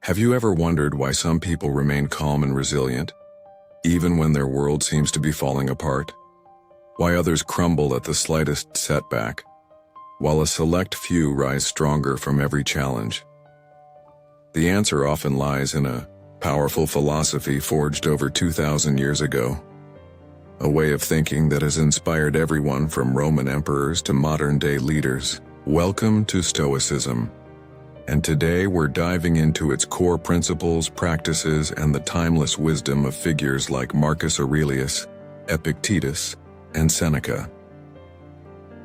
Have you ever wondered why some people remain calm and resilient, even when their world seems to be falling apart? Why others crumble at the slightest setback, while a select few rise stronger from every challenge? The answer often lies in a powerful philosophy forged over 2,000 years ago, a way of thinking that has inspired everyone from Roman emperors to modern-day leaders. Welcome to Stoicism. And today we're diving into its core principles, practices, and the timeless wisdom of figures like Marcus Aurelius, Epictetus, and Seneca.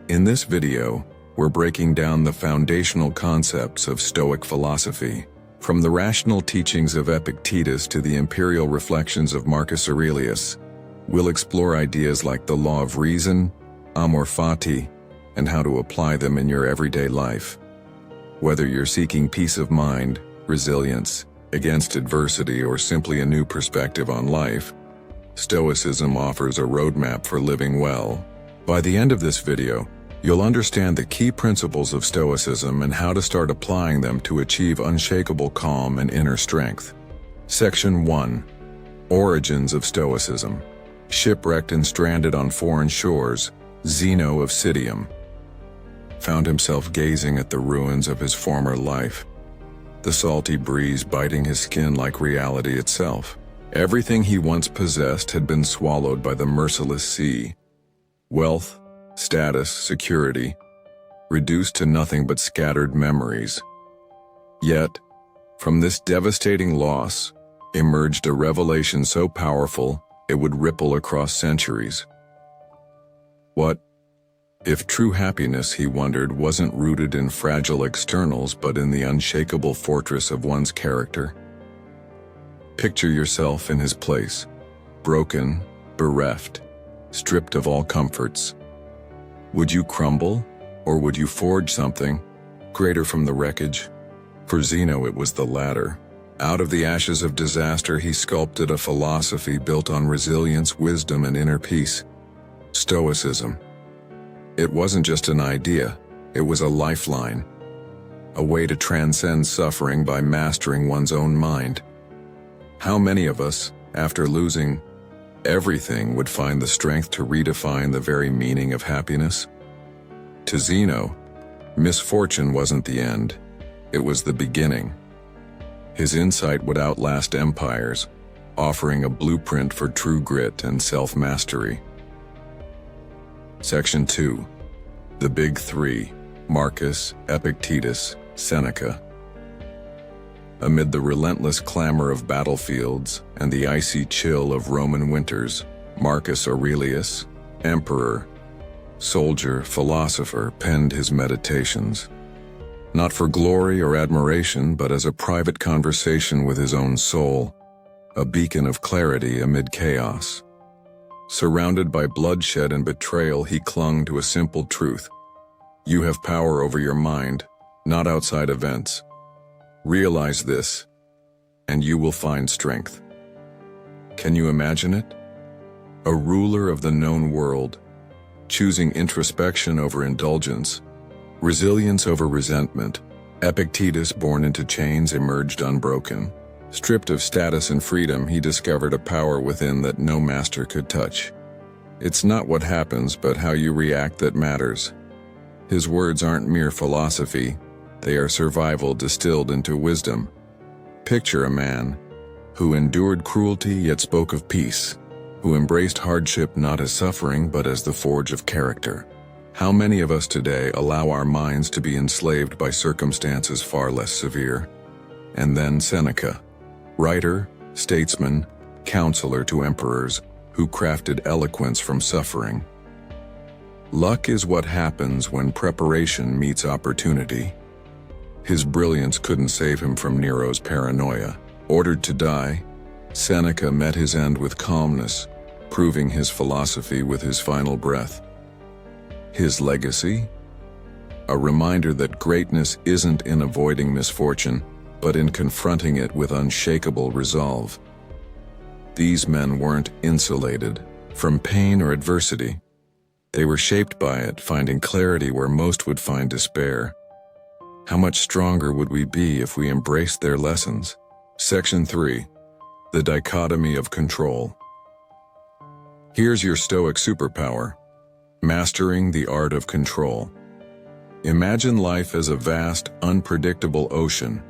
In this video, we're breaking down the foundational concepts of Stoic philosophy, from the rational teachings of Epictetus to the imperial reflections of Marcus Aurelius. We'll explore ideas like the law of reason, Amor Fati, and how to apply them in your everyday life. Whether you're seeking peace of mind, resilience against adversity, or simply a new perspective on life, Stoicism offers a roadmap for living well. By the end of this video, you'll understand the key principles of Stoicism and how to start applying them to achieve unshakable calm and inner strength. Section 1. Origins of Stoicism. Shipwrecked and stranded on foreign shores, Zeno of Citium found himself gazing at the ruins of his former life, the salty breeze biting his skin like reality itself. Everything he once possessed had been swallowed by the merciless sea. Wealth, status, security, reduced to nothing but scattered memories. Yet, from this devastating loss, emerged a revelation so powerful it would ripple across centuries. What if true happiness, he wondered, wasn't rooted in fragile externals but in the unshakable fortress of one's character? Picture yourself in his place, broken, bereft, stripped of all comforts. Would you crumble, or would you forge something greater from the wreckage? For Zeno, it was the latter. Out of the ashes of disaster, he sculpted a philosophy built on resilience, wisdom, and inner peace. Stoicism. It wasn't just an idea, it was a lifeline, a way to transcend suffering by mastering one's own mind. How many of us, after losing everything, would find the strength to redefine the very meaning of happiness? To Zeno, misfortune wasn't the end, it was the beginning. His insight would outlast empires, offering a blueprint for true grit and self-mastery. Section 2. The Big Three: Marcus, Epictetus, Seneca. Amid the relentless clamor of battlefields and the icy chill of Roman winters, Marcus Aurelius, emperor, soldier, philosopher, penned his meditations. Not for glory or admiration, but as a private conversation with his own soul, a beacon of clarity amid chaos. Surrounded by bloodshed and betrayal, he clung to a simple truth. You have power over your mind, not outside events. Realize this, and you will find strength. Can you imagine it? A ruler of the known world, choosing introspection over indulgence, resilience over resentment. Epictetus, born into chains, emerged unbroken. Stripped of status and freedom, he discovered a power within that no master could touch. It's not what happens, but how you react that matters. His words aren't mere philosophy, they are survival distilled into wisdom. Picture a man who endured cruelty yet spoke of peace, who embraced hardship not as suffering but as the forge of character. How many of us today allow our minds to be enslaved by circumstances far less severe? And then Seneca, writer, statesman, counselor to emperors, who crafted eloquence from suffering. Luck is what happens when preparation meets opportunity. His brilliance couldn't save him from Nero's paranoia. Ordered to die, Seneca met his end with calmness, proving his philosophy with his final breath. His legacy? A reminder that greatness isn't in avoiding misfortune, but in confronting it with unshakable resolve. These men weren't insulated from pain or adversity. They were shaped by it, finding clarity where most would find despair. How much stronger would we be if we embraced their lessons? Section 3. The Dichotomy of Control. Here's your Stoic superpower: mastering the art of control. Imagine life as a vast, unpredictable ocean.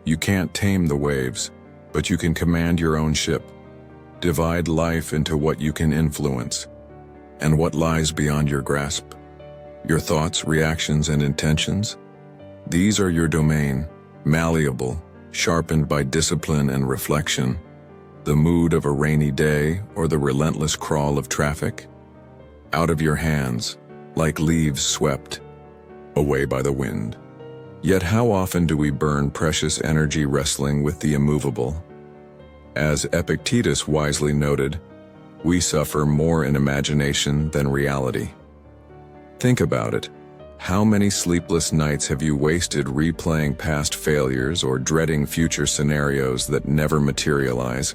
You can't tame the waves, but you can command your own ship. Divide life into what you can influence and what lies beyond your grasp. Your thoughts, reactions, and intentions. These are your domain, malleable, sharpened by discipline and reflection. The mood of a rainy day or the relentless crawl of traffic. Out of your hands, like leaves swept away by the wind. Yet how often do we burn precious energy wrestling with the immovable? As Epictetus wisely noted, we suffer more in imagination than reality. Think about it. How many sleepless nights have you wasted replaying past failures or dreading future scenarios that never materialize?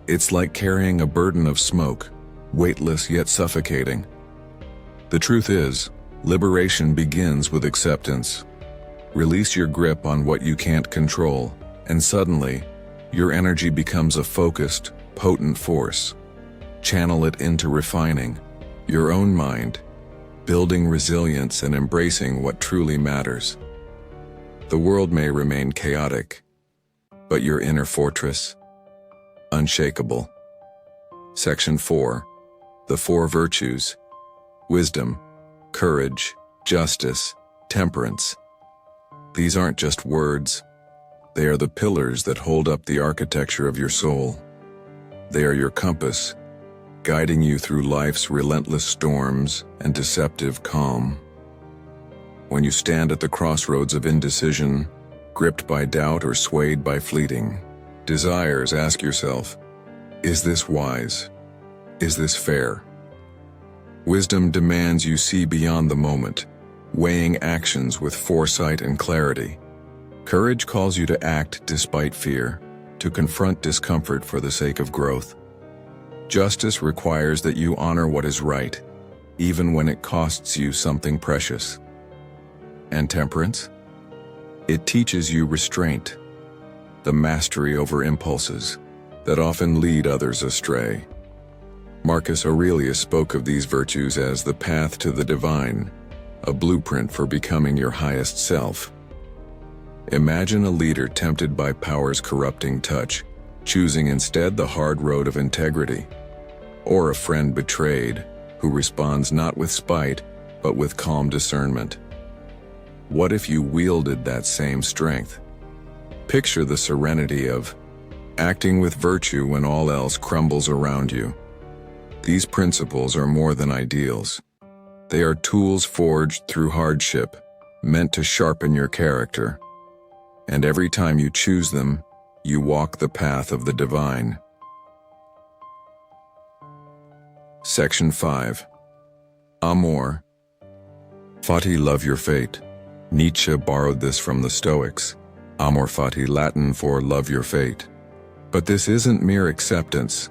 It's like carrying a burden of smoke, weightless yet suffocating. The truth is, liberation begins with acceptance. Release your grip on what you can't control, and suddenly, your energy becomes a focused, potent force. Channel it into refining your own mind, building resilience and embracing what truly matters. The world may remain chaotic, but your inner fortress, unshakable. Section 4. The Four Virtues: wisdom, courage, justice, temperance. These aren't just words. They are the pillars that hold up the architecture of your soul. They are your compass, guiding you through life's relentless storms and deceptive calm. When you stand at the crossroads of indecision, gripped by doubt or swayed by fleeting desires, ask yourself, is this wise? Is this fair? Wisdom demands you see beyond the moment, weighing actions with foresight and clarity. Courage calls you to act despite fear, to confront discomfort for the sake of growth. Justice requires that you honor what is right, even when it costs you something precious. And temperance? It teaches you restraint, the mastery over impulses that often lead others astray. Marcus Aurelius spoke of these virtues as the path to the divine, a blueprint for becoming your highest self. Imagine a leader tempted by power's corrupting touch, choosing instead the hard road of integrity. Or a friend betrayed, who responds not with spite, but with calm discernment. What if you wielded that same strength? Picture the serenity of acting with virtue when all else crumbles around you. These principles are more than ideals. They are tools forged through hardship, meant to sharpen your character. And every time you choose them, you walk the path of the divine. Section 5. Amor Fati, love your fate. Nietzsche borrowed this from the Stoics. Amor Fati, Latin for love your fate. But this isn't mere acceptance.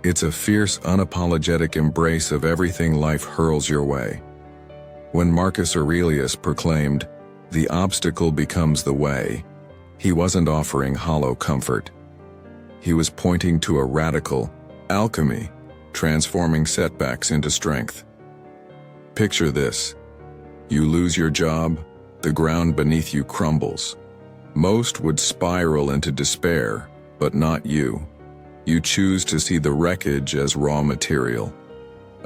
It's a fierce, unapologetic embrace of everything life hurls your way. When Marcus Aurelius proclaimed, "The obstacle becomes the way," he wasn't offering hollow comfort. He was pointing to a radical alchemy, transforming setbacks into strength. Picture this. You lose your job, the ground beneath you crumbles. Most would spiral into despair, but not you. You choose to see the wreckage as raw material,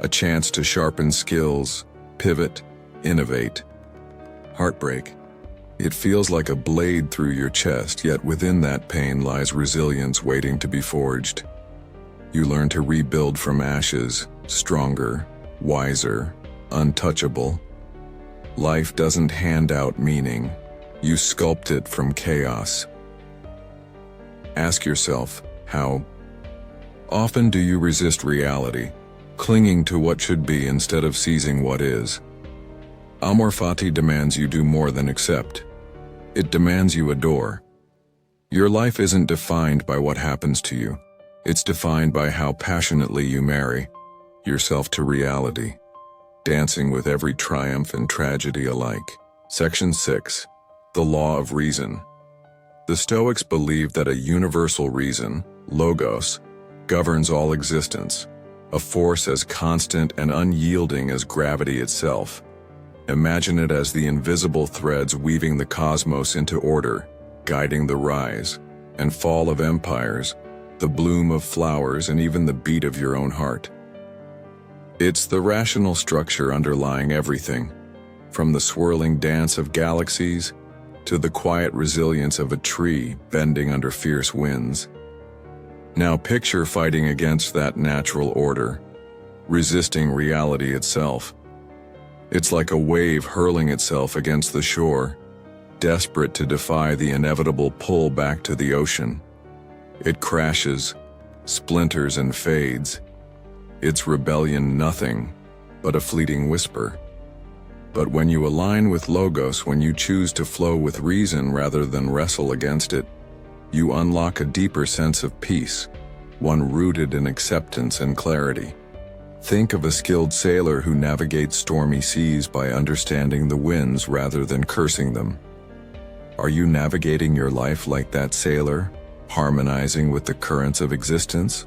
a chance to sharpen skills, pivot, innovate. Heartbreak. It feels like a blade through your chest, yet within that pain lies resilience waiting to be forged. You learn to rebuild from ashes, stronger, wiser, untouchable. Life doesn't hand out meaning. You sculpt it from chaos. Ask yourself, how often do you resist reality, clinging to what should be instead of seizing what is? Amor Fati demands you do more than accept. It demands you adore. Your life isn't defined by what happens to you. It's defined by how passionately you marry yourself to reality, dancing with every triumph and tragedy alike. Section 6. The Law of Reason. The Stoics believed that a universal reason, logos, governs all existence, a force as constant and unyielding as gravity itself. Imagine it as the invisible threads weaving the cosmos into order, guiding the rise and fall of empires, the bloom of flowers, and even the beat of your own heart. It's the rational structure underlying everything, from the swirling dance of galaxies to the quiet resilience of a tree bending under fierce winds. Now picture fighting against that natural order, resisting reality itself. It's like a wave hurling itself against the shore, desperate to defy the inevitable pull back to the ocean. It crashes, splinters, and fades, its rebellion nothing but a fleeting whisper. But when you align with logos, when you choose to flow with reason rather than wrestle against it, you unlock a deeper sense of peace, one rooted in acceptance and clarity. Think of a skilled sailor who navigates stormy seas by understanding the winds rather than cursing them. Are you navigating your life like that sailor, harmonizing with the currents of existence?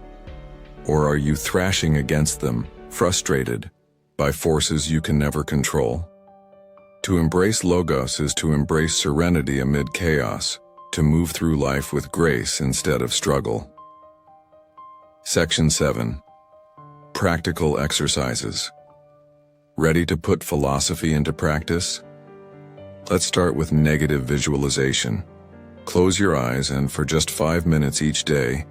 Or are you thrashing against them, frustrated by forces you can never control? To embrace logos is to embrace serenity amid chaos, to move through life with grace instead of struggle. Section 7. Practical exercises. Ready to put philosophy into practice? Let's start with negative visualization. Close your eyes and for just 5 minutes each day,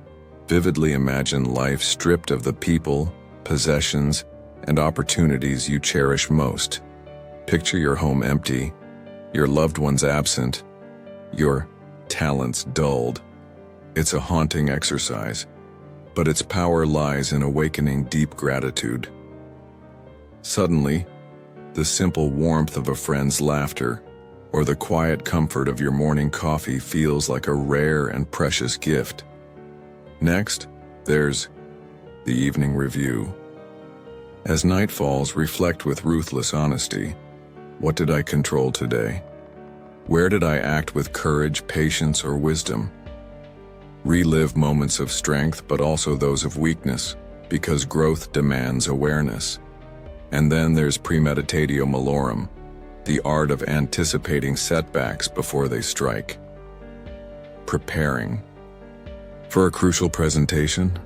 vividly imagine life stripped of the people, possessions, and opportunities you cherish most. Picture your home empty, your loved ones absent, your talents dulled. It's a haunting exercise, but its power lies in awakening deep gratitude. Suddenly, the simple warmth of a friend's laughter or the quiet comfort of your morning coffee feels like a rare and precious gift. Next, there's the evening review. As night falls, reflect with ruthless honesty. What did I control today? Where did I act with courage, patience, or wisdom? Relive moments of strength, but also those of weakness, because growth demands awareness. And then there's premeditatio malorum, the art of anticipating setbacks before they strike. Preparing. For a crucial presentation,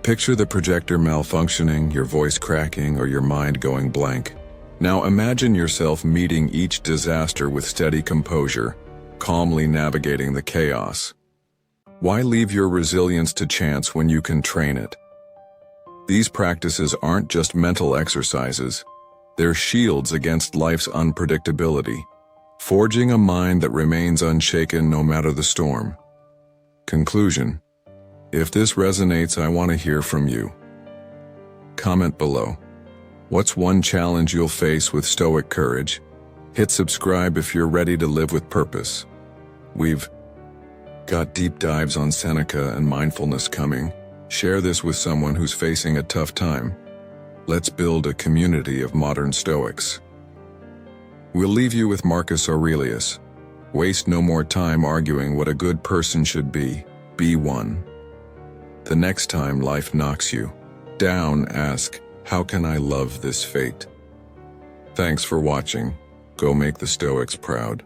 picture the projector malfunctioning, your voice cracking, or your mind going blank. Now imagine yourself meeting each disaster with steady composure, calmly navigating the chaos. Why leave your resilience to chance when you can train it? These practices aren't just mental exercises, they're shields against life's unpredictability, forging a mind that remains unshaken no matter the storm. Conclusion. If this resonates, I want to hear from you. Comment below. What's one challenge you'll face with Stoic courage? Hit subscribe if you're ready to live with purpose. We've got deep dives on Seneca and mindfulness coming. Share this with someone who's facing a tough time. Let's build a community of modern Stoics. We'll leave you with Marcus Aurelius. Waste no more time arguing what a good person should be. Be one. The next time life knocks you down, ask, how can I love this fate? Thanks for watching. Go make the Stoics proud.